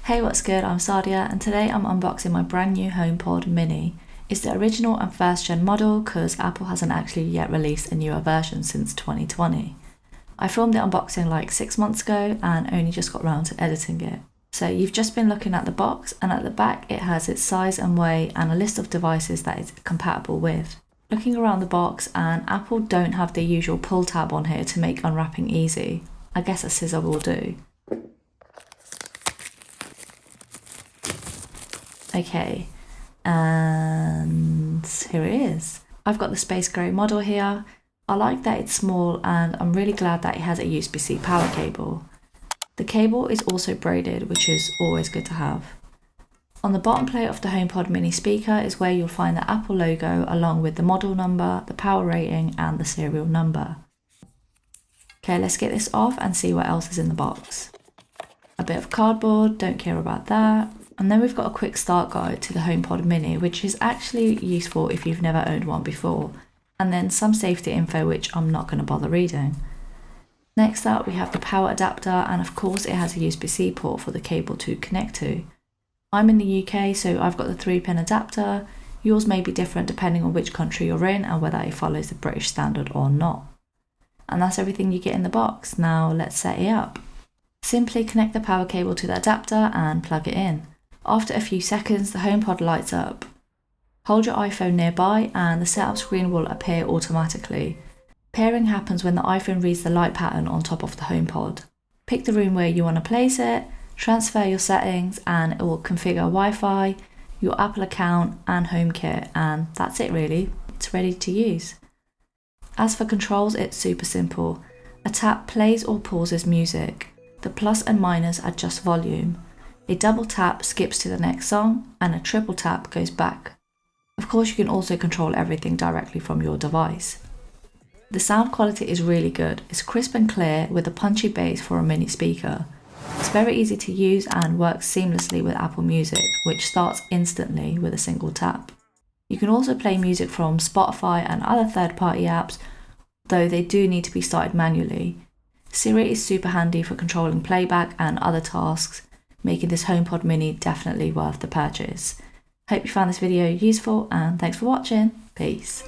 Hey, what's good? I'm Sadia and today I'm unboxing my brand new HomePod mini. It's the original and first gen model because Apple hasn't actually yet released a newer version since 2020. I filmed the unboxing like 6 months ago and only just got around to editing it. So you've just been looking at the box, and at the back it has its size and weight and a list of devices that it's compatible with. Looking around the box, and Apple don't have the usual pull tab on here to make unwrapping easy. I guess a scissor will do. Okay, and here it is. I've got the space grey model here. I like that it's small and I'm really glad that it has a USB-C power cable. The cable is also braided, which is always good to have. On the bottom plate of the HomePod mini speaker is where you'll find the Apple logo along with the model number, the power rating and the serial number. Okay, let's get this off and see what else is in the box. A bit of cardboard, don't care about that. And then we've got a quick start guide to the HomePod mini, which is actually useful if you've never owned one before. And then some safety info, which I'm not going to bother reading. Next up, we have the power adapter, and of course it has a USB-C port for the cable to connect to. I'm in the UK, so I've got the 3-pin adapter. Yours may be different depending on which country you're in and whether it follows the British standard or not. And that's everything you get in the box. Now let's set it up. Simply connect the power cable to the adapter and plug it in. After a few seconds, the HomePod lights up. Hold your iPhone nearby and the setup screen will appear automatically. Pairing happens when the iPhone reads the light pattern on top of the HomePod. Pick the room where you want to place it, transfer your settings, and it will configure Wi-Fi, your Apple account and HomeKit, and that's it really. It's ready to use. As for controls, it's super simple. A tap plays or pauses music. The plus and minus adjust volume. A double tap skips to the next song, and a triple tap goes back. Of course, you can also control everything directly from your device. The sound quality is really good. It's crisp and clear with a punchy bass for a mini speaker. It's very easy to use and works seamlessly with Apple Music, which starts instantly with a single tap. You can also play music from Spotify and other third-party apps, though they do need to be started manually. Siri is super handy for controlling playback and other tasks, making this HomePod mini definitely worth the purchase. Hope you found this video useful and thanks for watching. Peace.